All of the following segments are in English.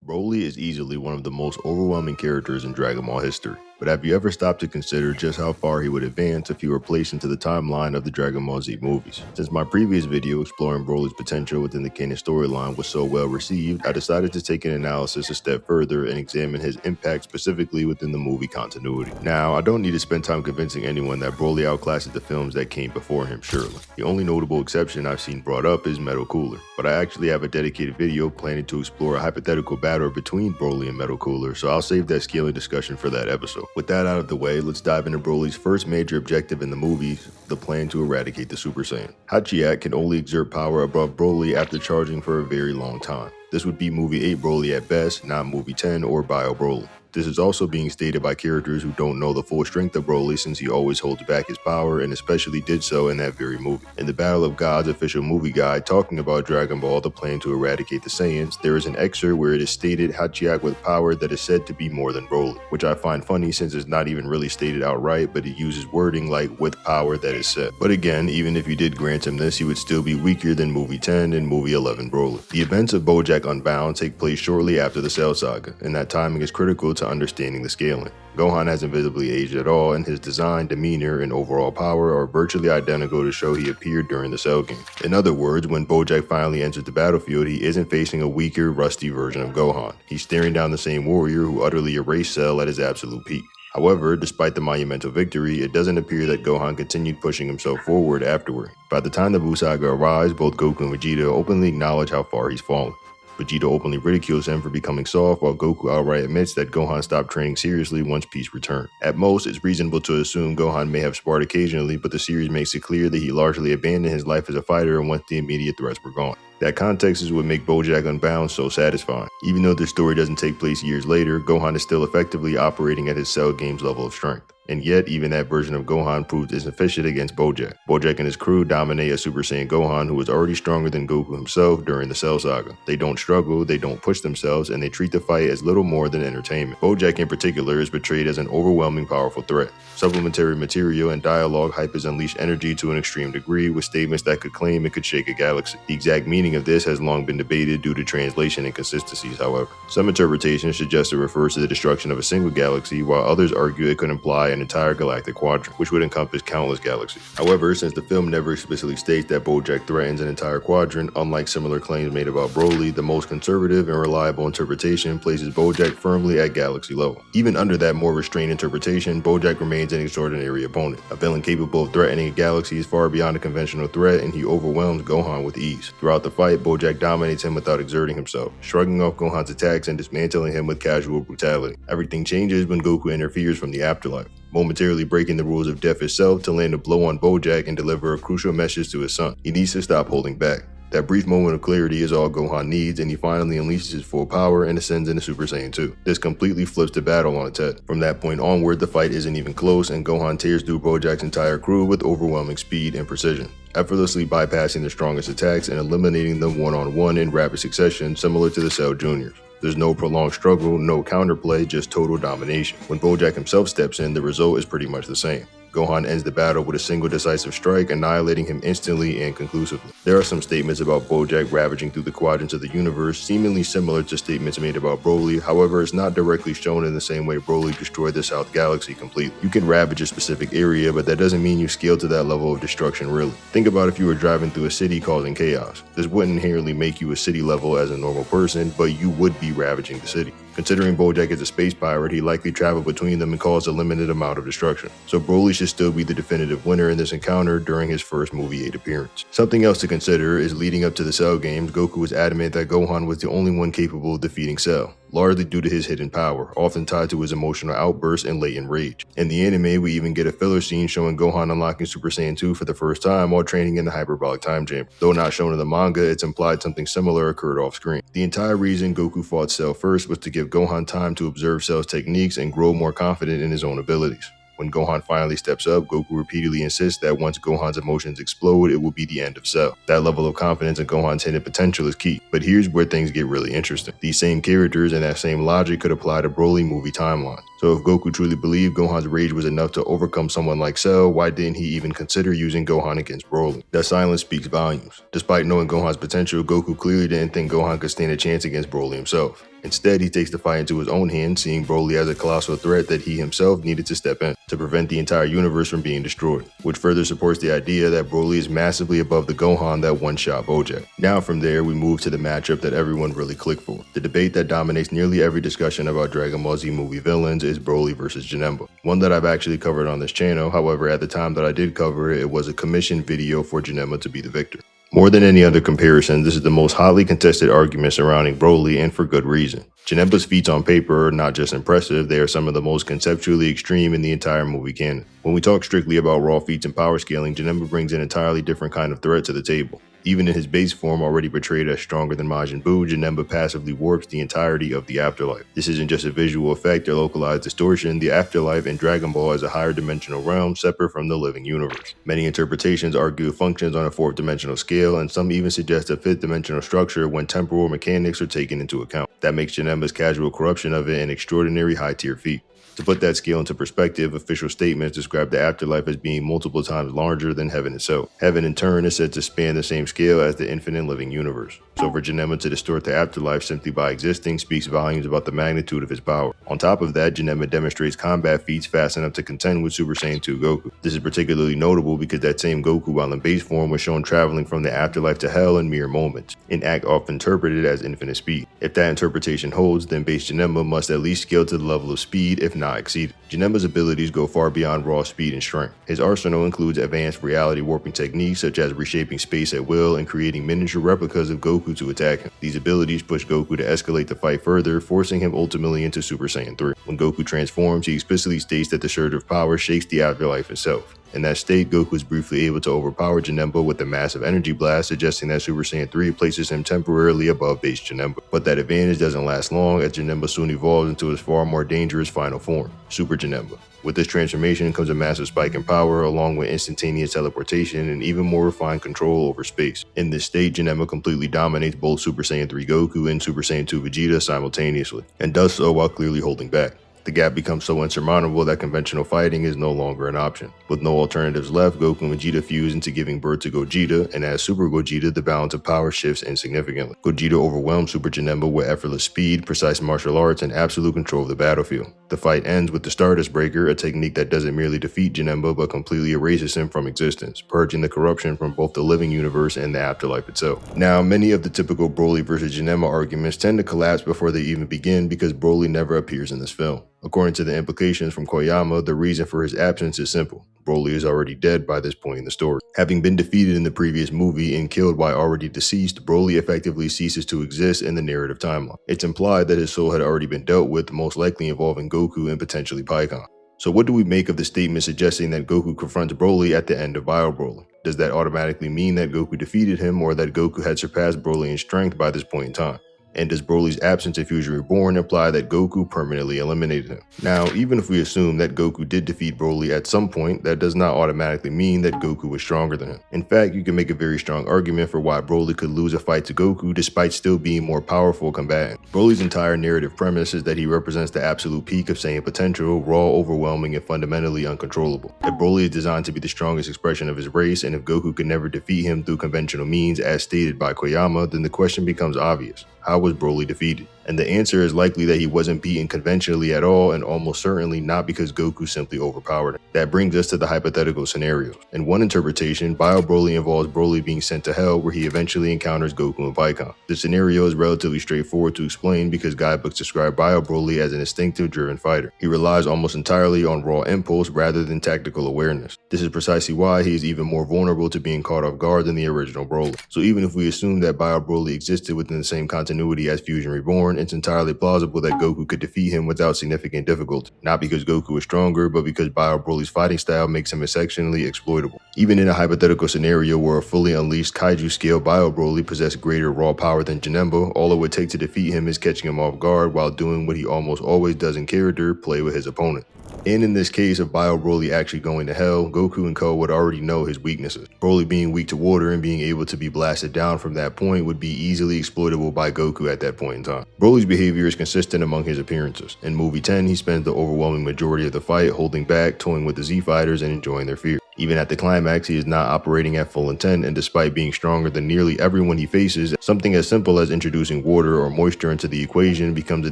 Broly is easily one of the most overwhelming characters in Dragon Ball history, but have you ever stopped to consider just how far he would advance if he were placed into the timeline of the Dragon Ball Z movies? Since my previous video exploring Broly's potential within the canon storyline was so well received, I decided to take an analysis a step further and examine his impact specifically within the movie continuity. Now, I don't need to spend time convincing anyone that Broly outclassed the films that came before him, surely. The only notable exception I've seen brought up is Metal Cooler, but I actually have a dedicated video planning to explore a hypothetical battle between Broly and Metal Cooler, so I'll save that scaling discussion for that episode. With that out of the way, let's dive into Broly's first major objective in the movies, the plan to eradicate the Super Saiyan. Hachiyak can only exert power above Broly after charging for a very long time. This would be movie 8 Broly at best, not movie 10 or Bio Broly. This is also being stated by characters who don't know the full strength of Broly, since he always holds back his power and especially did so in that very movie. In the Battle of Gods official movie guide talking about Dragon Ball, the plan to eradicate the Saiyans, there is an excerpt where it is stated Hachiyak with power that is said to be more than Broly, which I find funny since it's not even really stated outright, but it uses wording like with power that is said. But again, even if you did grant him this, he would still be weaker than movie 10 and movie 11 Broly. The events of Bojack Unbound take place shortly after the Cell Saga, and that timing is critical to understanding the scaling. Gohan hasn't visibly aged at all, and his design, demeanor, and overall power are virtually identical to show he appeared during the Cell game. In other words, when Bojack finally enters the battlefield, he isn't facing a weaker, rusty version of Gohan. He's staring down the same warrior who utterly erased Cell at his absolute peak. However, despite the monumental victory, it doesn't appear that Gohan continued pushing himself forward afterward. By the time the Buu Saga arrives, both Goku and Vegeta openly acknowledge how far he's fallen. Vegeta openly ridicules him for becoming soft, while Goku outright admits that Gohan stopped training seriously once peace returned. At most, it's reasonable to assume Gohan may have sparred occasionally, but the series makes it clear that he largely abandoned his life as a fighter once the immediate threats were gone. That context is what makes Bojack Unbound so satisfying. Even though this story doesn't take place years later, Gohan is still effectively operating at his Cell Games level of strength. And yet, even that version of Gohan proved insufficient against Bojack. Bojack and his crew dominate a Super Saiyan Gohan who was already stronger than Goku himself during the Cell Saga. They don't struggle, they don't push themselves, and they treat the fight as little more than entertainment. Bojack in particular is portrayed as an overwhelming powerful threat. Supplementary material and dialogue hype his unleashed energy to an extreme degree, with statements that could claim it could shake a galaxy. The exact meaning of this has long been debated due to translation inconsistencies, however. Some interpretations suggest it refers to the destruction of a single galaxy, while others argue it could imply an entire galactic quadrant, which would encompass countless galaxies. However, since the film never explicitly states that Bojack threatens an entire quadrant, unlike similar claims made about Broly, the most conservative and reliable interpretation places Bojack firmly at galaxy level. Even under that more restrained interpretation, Bojack remains an extraordinary opponent, a villain capable of threatening a galaxy far beyond a conventional threat, and he overwhelms Gohan with ease. Throughout the fight, Bojack dominates him without exerting himself, shrugging off Gohan's attacks and dismantling him with casual brutality. Everything changes when Goku interferes from the afterlife, momentarily breaking the rules of death itself to land a blow on Bojack and deliver a crucial message to his son. He needs to stop holding back. That brief moment of clarity is all Gohan needs, and he finally unleashes his full power and ascends into Super Saiyan 2. This completely flips the battle on its head. From that point onward, the fight isn't even close, and Gohan tears through Bojack's entire crew with overwhelming speed and precision, effortlessly bypassing their strongest attacks and eliminating them one-on-one in rapid succession, similar to the Cell Juniors. There's no prolonged struggle, no counterplay, just total domination. When Bojack himself steps in, the result is pretty much the same. Gohan ends the battle with a single decisive strike, annihilating him instantly and conclusively. There are some statements about Bojack ravaging through the quadrants of the universe, seemingly similar to statements made about Broly. However, it's not directly shown in the same way Broly destroyed the South Galaxy completely. You can ravage a specific area, but that doesn't mean you scale to that level of destruction really. Think about if you were driving through a city causing chaos. This wouldn't inherently make you a city level as a normal person, but you would be ravaging the city. Considering Bojack is a space pirate, he likely traveled between them and caused a limited amount of destruction. So Broly should still be the definitive winner in this encounter during his first movie 8 appearance. Something else to consider is leading up to the Cell games, Goku was adamant that Gohan was the only one capable of defeating Cell, largely due to his hidden power, often tied to his emotional outbursts and latent rage. In the anime, we even get a filler scene showing Gohan unlocking Super Saiyan 2 for the first time while training in the hyperbolic time chamber. Though not shown in the manga, it's implied something similar occurred off screen. The entire reason Goku fought Cell first was to give Gohan time to observe Cell's techniques and grow more confident in his own abilities. When Gohan finally steps up, Goku repeatedly insists that once Gohan's emotions explode, it will be the end of Cell. That level of confidence in Gohan's hidden potential is key. But here's where things get really interesting. These same characters and that same logic could apply to Broly movie timelines. So if Goku truly believed Gohan's rage was enough to overcome someone like Cell, why didn't he even consider using Gohan against Broly? That silence speaks volumes. Despite knowing Gohan's potential, Goku clearly didn't think Gohan could stand a chance against Broly himself. Instead, he takes the fight into his own hands, seeing Broly as a colossal threat that he himself needed to step in to prevent the entire universe from being destroyed, which further supports the idea that Broly is massively above the Gohan that one-shot Bojack. Now from there, we move to the matchup that everyone really clicked for. The debate that dominates nearly every discussion about Dragon Ball Z movie villains is Broly versus Janemba, one that I've actually covered on this channel. However, at the time that I did cover it, it was a commissioned video for Janemba to be the victor. More than any other comparison, this is the most hotly contested argument surrounding Broly, and for good reason. Janemba's feats on paper are not just impressive, they are some of the most conceptually extreme in the entire movie canon. When we talk strictly about raw feats and power scaling, Janemba brings an entirely different kind of threat to the table. Even in his base form, already portrayed as stronger than Majin Buu, Janemba passively warps the entirety of the afterlife. This isn't just a visual effect or localized distortion. The afterlife in Dragon Ball is a higher dimensional realm separate from the living universe. Many interpretations argue it functions on a fourth dimensional scale, and some even suggest a fifth dimensional structure when temporal mechanics are taken into account. That makes Janemba's casual corruption of it an extraordinary high-tier feat. To put that scale into perspective, official statements describe the afterlife as being multiple times larger than heaven itself. Heaven in turn is said to span the same scale as the infinite living universe. So for Janemba to distort the afterlife simply by existing speaks volumes about the magnitude of his power. On top of that, Janemba demonstrates combat feats fast enough to contend with Super Saiyan 2 Goku. This is particularly notable because that same Goku while in base form was shown traveling from the afterlife to hell in mere moments, an act often interpreted as infinite speed. If that interpretation holds, then base Janemba must at least scale to the level of speed, if not exceed. Janemba's abilities go far beyond raw speed and strength. His arsenal includes advanced reality warping techniques such as reshaping space at will and creating miniature replicas of Goku to attack him. These abilities push Goku to escalate the fight further, forcing him ultimately into Super Saiyan 3. When Goku transforms, he explicitly states that the surge of power shakes the afterlife itself. In that state, Goku is briefly able to overpower Janemba with a massive energy blast, suggesting that Super Saiyan 3 places him temporarily above base Janemba. But that advantage doesn't last long, as Janemba soon evolves into his far more dangerous final form, Super Janemba. With this transformation comes a massive spike in power, along with instantaneous teleportation and even more refined control over space. In this state, Janemba completely dominates both Super Saiyan 3 Goku and Super Saiyan 2 Vegeta simultaneously, and does so while clearly holding back. The gap becomes so insurmountable that conventional fighting is no longer an option. With no alternatives left, Goku and Vegeta fuse into giving birth to Gogeta, and as Super Gogeta, the balance of power shifts insignificantly. Gogeta overwhelms Super Janemba with effortless speed, precise martial arts, and absolute control of the battlefield. The fight ends with the Stardust Breaker, a technique that doesn't merely defeat Janemba but completely erases him from existence, purging the corruption from both the living universe and the afterlife itself. Now, many of the typical Broly versus Janemba arguments tend to collapse before they even begin because Broly never appears in this film. According to the implications from Koyama, the reason for his absence is simple. Broly is already dead by this point in the story. Having been defeated in the previous movie and killed while already deceased, Broly effectively ceases to exist in the narrative timeline. It's implied that his soul had already been dealt with, most likely involving Goku and potentially Pikkon. So what do we make of the statement suggesting that Goku confronts Broly at the end of Bio Broly? Does that automatically mean that Goku defeated him, or that Goku had surpassed Broly in strength by this point in time? And does Broly's absence in Fusion Reborn imply that Goku permanently eliminated him? Now, even if we assume that Goku did defeat Broly at some point, that does not automatically mean that Goku was stronger than him. In fact, you can make a very strong argument for why Broly could lose a fight to Goku despite still being more powerful combatant. Broly's entire narrative premise is that he represents the absolute peak of Saiyan potential, raw, overwhelming, and fundamentally uncontrollable. If Broly is designed to be the strongest expression of his race, and if Goku could never defeat him through conventional means as stated by Koyama, then the question becomes obvious. How was Broly defeated? And the answer is likely that he wasn't beaten conventionally at all, and almost certainly not because Goku simply overpowered him. That brings us to the hypothetical scenarios. In one interpretation, Bio Broly involves Broly being sent to hell, where he eventually encounters Goku and Pikkon. The scenario is relatively straightforward to explain because guidebooks describe Bio Broly as an instinctive driven fighter. He relies almost entirely on raw impulse rather than tactical awareness. This is precisely why he is even more vulnerable to being caught off guard than the original Broly. So even if we assume that Bio Broly existed within the same continuity as Fusion Reborn, it's entirely plausible that Goku could defeat him without significant difficulty, not because Goku is stronger, but because Bio Broly's fighting style makes him exceptionally exploitable. Even in a hypothetical scenario where a fully unleashed kaiju-scale Bio Broly possessed greater raw power than Janemba, all it would take to defeat him is catching him off guard while doing what he almost always does in character, play with his opponent. And in this case of Bio Broly actually going to hell, Goku and Co would already know his weaknesses. Broly being weak to water and being able to be blasted down from that point would be easily exploitable by Goku at that point in time. Broly's behavior is consistent among his appearances. In movie 10, he spends the overwhelming majority of the fight holding back, toying with the Z fighters, and enjoying their fear. Even at the climax, he is not operating at full intent, and despite being stronger than nearly everyone he faces, something as simple as introducing water or moisture into the equation becomes a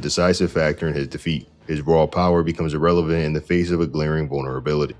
decisive factor in his defeat. His raw power becomes irrelevant in the face of a glaring vulnerability.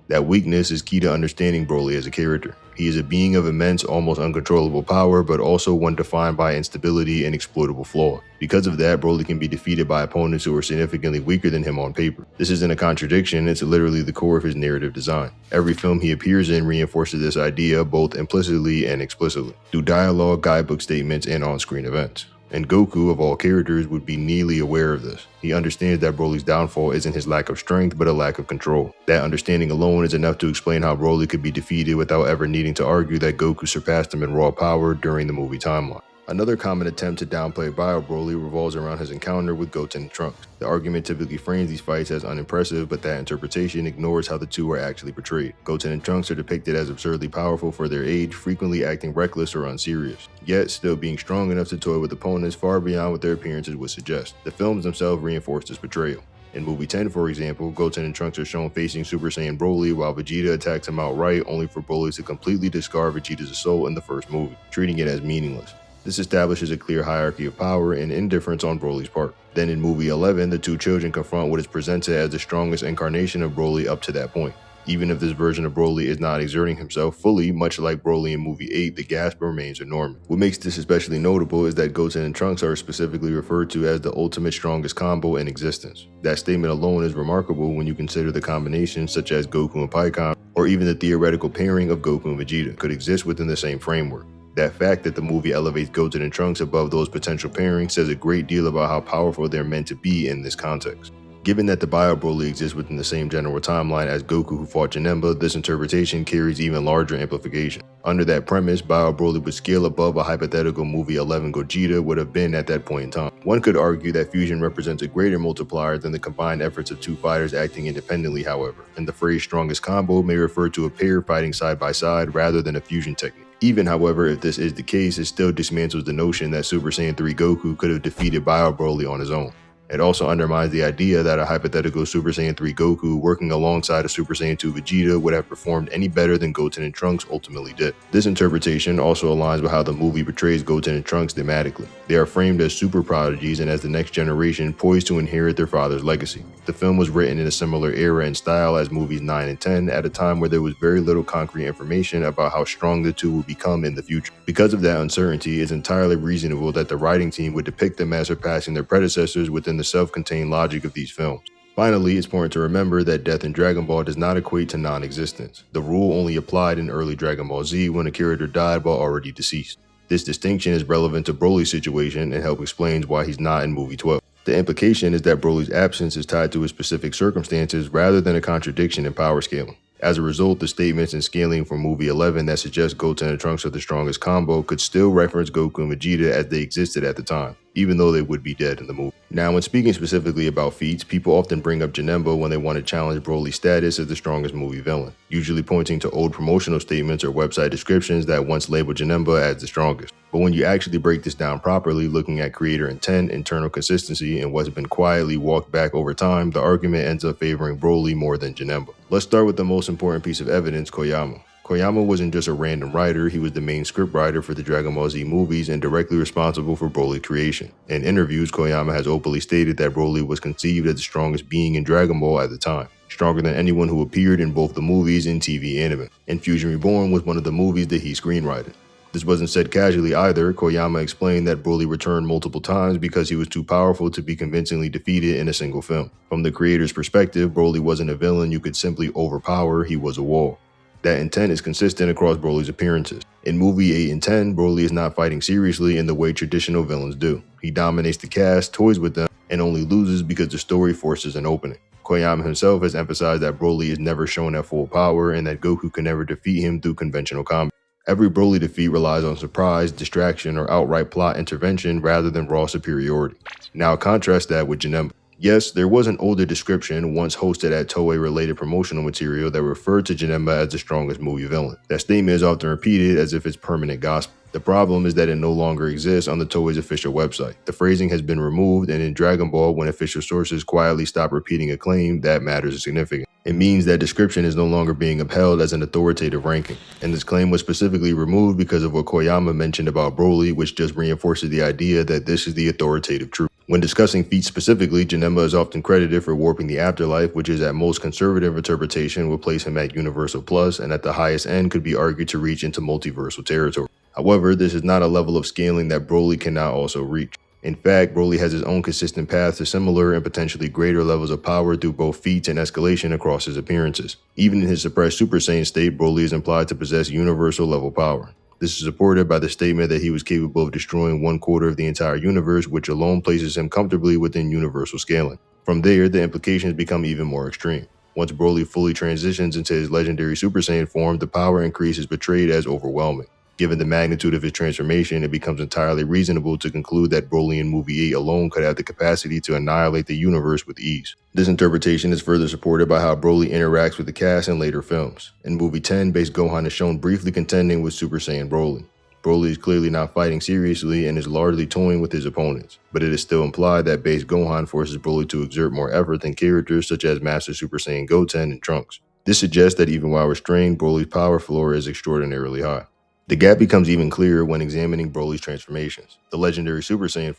That weakness is key to understanding Broly as a character. He is a being of immense, almost uncontrollable power, but also one defined by instability and exploitable flaw. Because of that, Broly can be defeated by opponents who are significantly weaker than him on paper. This isn't a contradiction, it's literally the core of his narrative design. Every film he appears in reinforces this idea both implicitly and explicitly, through dialogue, guidebook statements, and on-screen events. And Goku, of all characters, would be nearly aware of this. He understands that Broly's downfall isn't his lack of strength, but a lack of control. That understanding alone is enough to explain how Broly could be defeated without ever needing to argue that Goku surpassed him in raw power during the movie timeline. Another common attempt to downplay Bio Broly revolves around his encounter with Goten and Trunks. The argument typically frames these fights as unimpressive, but that interpretation ignores how the two are actually portrayed. Goten and Trunks are depicted as absurdly powerful for their age, frequently acting reckless or unserious, yet still being strong enough to toy with opponents far beyond what their appearances would suggest. The films themselves reinforce this portrayal. In movie 10, for example, Goten and Trunks are shown facing Super Saiyan Broly while Vegeta attacks him outright, only for Broly to completely discard Vegeta's assault in the first movie, treating it as meaningless. This establishes a clear hierarchy of power and indifference on Broly's part. Then in movie 11, the two children confront what is presented as the strongest incarnation of Broly up to that point. Even if this version of Broly is not exerting himself fully, much like Broly in movie 8, the gasp remains enormous. What makes this especially notable is that Goten and Trunks are specifically referred to as the ultimate strongest combo in existence. That statement alone is remarkable when you consider the combinations such as Goku and Pikkon, or even the theoretical pairing of Goku and Vegeta, could exist within the same framework. That fact that the movie elevates Goten and Trunks above those potential pairings says a great deal about how powerful they're meant to be in this context. Given that the Bio Broly exists within the same general timeline as Goku who fought Janemba, this interpretation carries even larger implication. Under that premise, Bio Broly would scale above a hypothetical movie 11 Gogeta would have been at that point in time. One could argue that fusion represents a greater multiplier than the combined efforts of two fighters acting independently, however, and the phrase strongest combo may refer to a pair fighting side by side rather than a fusion technique. Even, however, if this is the case, it still dismantles the notion that Super Saiyan 3 Goku could have defeated Bio Broly on his own. It also undermines the idea that a hypothetical Super Saiyan 3 Goku working alongside a Super Saiyan 2 Vegeta would have performed any better than Goten and Trunks ultimately did. This interpretation also aligns with how the movie portrays Goten and Trunks thematically. They are framed as super prodigies and as the next generation poised to inherit their father's legacy. The film was written in a similar era and style as movies 9 and 10 at a time where there was very little concrete information about how strong the two would become in the future. Because of that uncertainty, it's entirely reasonable that the writing team would depict them as surpassing their predecessors within the self-contained logic of these films. Finally, it's important to remember that death in Dragon Ball does not equate to non-existence. The rule only applied in early Dragon Ball Z when a character died while already deceased. This distinction is relevant to Broly's situation and helps explain why he's not in movie 12. The implication is that Broly's absence is tied to his specific circumstances rather than a contradiction in power scaling. As a result, the statements in scaling from movie 11 that suggest Goten and Trunks are the strongest combo could still reference Goku and Vegeta as they existed at the time, even though they would be dead in the movie. Now, when speaking specifically about feats, people often bring up Janemba when they want to challenge Broly's status as the strongest movie villain, usually pointing to old promotional statements or website descriptions that once labeled Janemba as the strongest. But when you actually break this down properly, looking at creator intent, internal consistency, and what's been quietly walked back over time, the argument ends up favoring Broly more than Janemba. Let's start with the most important piece of evidence, Koyama. Koyama wasn't just a random writer, he was the main scriptwriter for the Dragon Ball Z movies and directly responsible for Broly's creation. In interviews, Koyama has openly stated that Broly was conceived as the strongest being in Dragon Ball at the time, stronger than anyone who appeared in both the movies and TV anime. And Fusion Reborn was one of the movies that he screenwrited. This wasn't said casually either. Koyama explained that Broly returned multiple times because he was too powerful to be convincingly defeated in a single film. From the creator's perspective, Broly wasn't a villain you could simply overpower, he was a wall. That intent is consistent across Broly's appearances. In movie 8 and 10, Broly is not fighting seriously in the way traditional villains do. He dominates the cast, toys with them, and only loses because the story forces an opening. Koyama himself has emphasized that Broly is never shown at full power and that Goku can never defeat him through conventional combat. Every Broly defeat relies on surprise, distraction, or outright plot intervention rather than raw superiority. Now contrast that with Janemba. Yes, there was an older description once hosted at Toei-related promotional material that referred to Janemba as the strongest movie villain. That statement is often repeated as if it's permanent gospel. The problem is that it no longer exists on the Toei's official website. The phrasing has been removed, and in Dragon Ball, when official sources quietly stop repeating a claim, that matters is significant. It means that description is no longer being upheld as an authoritative ranking. And this claim was specifically removed because of what Koyama mentioned about Broly, which just reinforces the idea that this is the authoritative truth. When discussing Feats specifically, Janemba is often credited for warping the afterlife, which is at most conservative interpretation would place him at Universal Plus, and at the highest end could be argued to reach into multiversal territory. However, this is not a level of scaling that Broly cannot also reach. In fact, Broly has his own consistent path to similar and potentially greater levels of power through both feats and escalation across his appearances. Even in his suppressed Super Saiyan state, Broly is implied to possess universal level power. This is supported by the statement that he was capable of destroying 1/4 of the entire universe, which alone places him comfortably within universal scaling. From there, the implications become even more extreme. Once Broly fully transitions into his legendary Super Saiyan form, the power increase is portrayed as overwhelming. Given the magnitude of his transformation, it becomes entirely reasonable to conclude that Broly in Movie 8 alone could have the capacity to annihilate the universe with ease. This interpretation is further supported by how Broly interacts with the cast in later films. In Movie 10, base Gohan is shown briefly contending with Super Saiyan Broly. Broly is clearly not fighting seriously and is largely toying with his opponents, but it is still implied that base Gohan forces Broly to exert more effort than characters such as Master Super Saiyan Goten and Trunks. This suggests that even while restrained, Broly's power floor is extraordinarily high. The gap becomes even clearer when examining Broly's transformations. The legendary Super Saiyan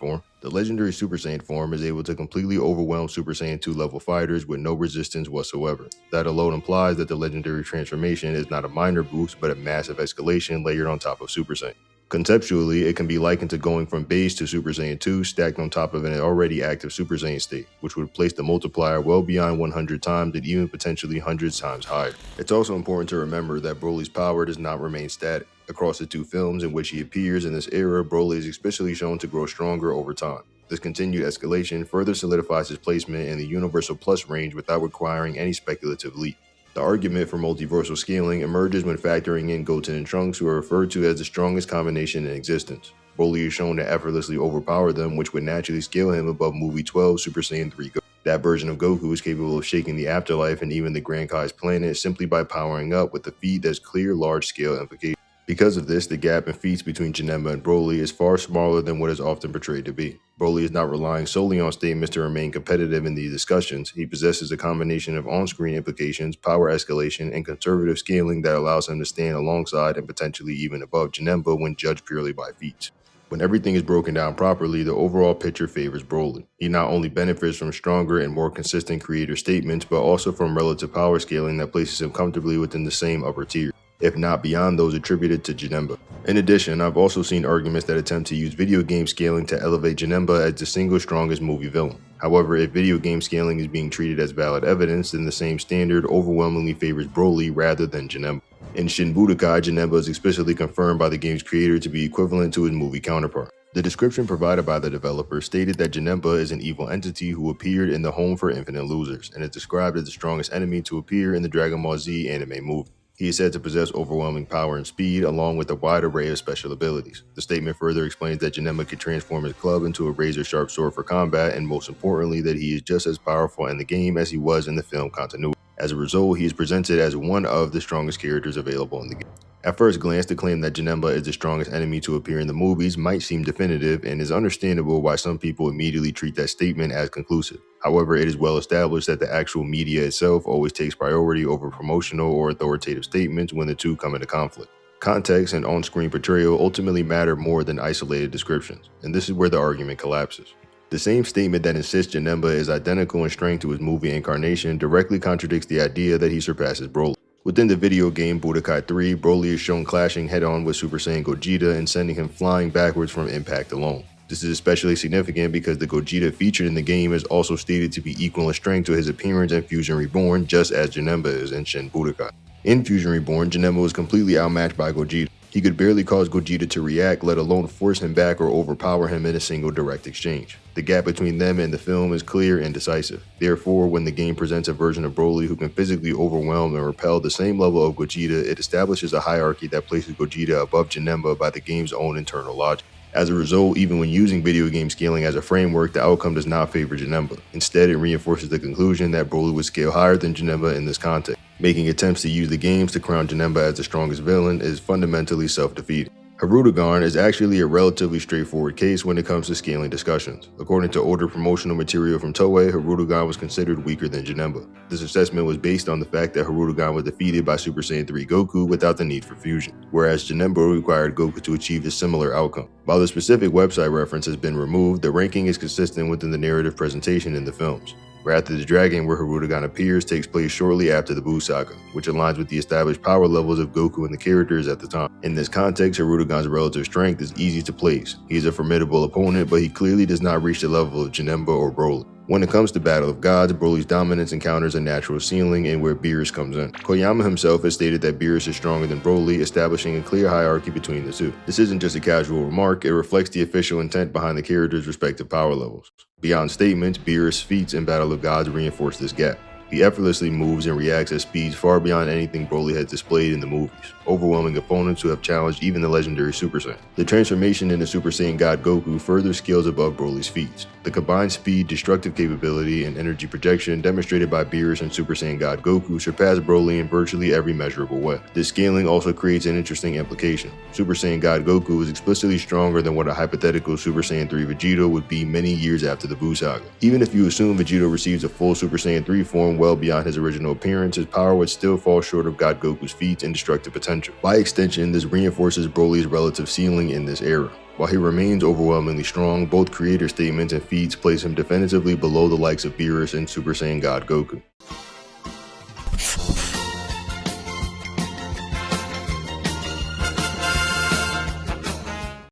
form is able to completely overwhelm Super Saiyan 2 level fighters with no resistance whatsoever. That alone implies that the legendary transformation is not a minor boost but a massive escalation layered on top of Super Saiyan. Conceptually, it can be likened to going from base to Super Saiyan 2 stacked on top of an already active Super Saiyan state, which would place the multiplier well beyond 100 times and even potentially hundreds times higher. It's also important to remember that Broly's power does not remain static. Across the two films in which he appears in this era, Broly is especially shown to grow stronger over time. This continued escalation further solidifies his placement in the Universal Plus range without requiring any speculative leap. The argument for multiversal scaling emerges when factoring in Goten and Trunks, who are referred to as the strongest combination in existence. Broly is shown to effortlessly overpower them, which would naturally scale him above Movie 12 Super Saiyan 3 Goku. That version of Goku is capable of shaking the afterlife and even the Grand Kai's planet simply by powering up with a feat that's clear large-scale implications. Because of this, the gap in feats between Janemba and Broly is far smaller than what is often portrayed to be. Broly is not relying solely on statements to remain competitive in these discussions. He possesses a combination of on-screen implications, power escalation, and conservative scaling that allows him to stand alongside and potentially even above Janemba when judged purely by feats. When everything is broken down properly, the overall picture favors Broly. He not only benefits from stronger and more consistent creator statements, but also from relative power scaling that places him comfortably within the same upper tier, if not beyond those attributed to Janemba. In addition, I've also seen arguments that attempt to use video game scaling to elevate Janemba as the single strongest movie villain. However, if video game scaling is being treated as valid evidence, then the same standard overwhelmingly favors Broly rather than Janemba. In Shin Budokai, Janemba is explicitly confirmed by the game's creator to be equivalent to his movie counterpart. The description provided by the developer stated that Janemba is an evil entity who appeared in the Home for Infinite Losers, and is described as the strongest enemy to appear in the Dragon Ball Z anime movie. He is said to possess overwhelming power and speed, along with a wide array of special abilities. The statement further explains that Janemba can transform his club into a razor-sharp sword for combat, and most importantly, that he is just as powerful in the game as he was in the film continuity. As a result, he is presented as one of the strongest characters available in the game. At first glance, the claim that Janemba is the strongest enemy to appear in the movies might seem definitive, and is understandable why some people immediately treat that statement as conclusive. However, it is well established that the actual media itself always takes priority over promotional or authoritative statements when the two come into conflict. Context and on-screen portrayal ultimately matter more than isolated descriptions, and this is where the argument collapses. The same statement that insists Janemba is identical in strength to his movie incarnation directly contradicts the idea that he surpasses Broly. Within the video game Budokai 3, Broly is shown clashing head-on with Super Saiyan Gogeta and sending him flying backwards from impact alone. This is especially significant because the Gogeta featured in the game is also stated to be equal in strength to his appearance in Fusion Reborn, just as Janemba is in Shin Budokai. In Fusion Reborn, Janemba was completely outmatched by Gogeta. He could barely cause Gogeta to react, let alone force him back or overpower him in a single direct exchange. The gap between them and the film is clear and decisive. Therefore, when the game presents a version of Broly who can physically overwhelm and repel the same level of Gogeta, it establishes a hierarchy that places Gogeta above Janemba by the game's own internal logic. As a result, even when using video game scaling as a framework, the outcome does not favor Janemba. Instead, it reinforces the conclusion that Broly would scale higher than Janemba in this context. Making attempts to use the games to crown Janemba as the strongest villain is fundamentally self-defeating. Hirudegarn is actually a relatively straightforward case when it comes to scaling discussions. According to older promotional material from Toei, Hirudegarn was considered weaker than Janemba. This assessment was based on the fact that Hirudegarn was defeated by Super Saiyan 3 Goku without the need for fusion, whereas Janemba required Goku to achieve a similar outcome. While the specific website reference has been removed, the ranking is consistent within the narrative presentation in the films. Wrath of the Dragon, where Hirudegarn appears, takes place shortly after the Buu Saga, which aligns with the established power levels of Goku and the characters at the time. In this context, Hirudegarn's relative strength is easy to place. He is a formidable opponent, but he clearly does not reach the level of Janemba or Broly. When it comes to Battle of Gods, Broly's dominance encounters a natural ceiling and where Beerus comes in. Koyama himself has stated that Beerus is stronger than Broly, establishing a clear hierarchy between the two. This isn't just a casual remark, it reflects the official intent behind the characters' respective power levels. Beyond statements, Beerus' feats in Battle of Gods reinforce this gap. He effortlessly moves and reacts at speeds far beyond anything Broly has displayed in the movies, overwhelming opponents who have challenged even the legendary Super Saiyan. The transformation into Super Saiyan God Goku further scales above Broly's feats. The combined speed, destructive capability, and energy projection demonstrated by Beerus and Super Saiyan God Goku surpass Broly in virtually every measurable way. This scaling also creates an interesting implication. Super Saiyan God Goku is explicitly stronger than what a hypothetical Super Saiyan 3 Vegeta would be many years after the Buu Saga. Even if you assume Vegeta receives a full Super Saiyan 3 form well beyond his original appearance, his power would still fall short of God Goku's feats and destructive potential. By extension, this reinforces Broly's relative ceiling in this era. While he remains overwhelmingly strong, both creator statements and feats place him definitively below the likes of Beerus and Super Saiyan God Goku.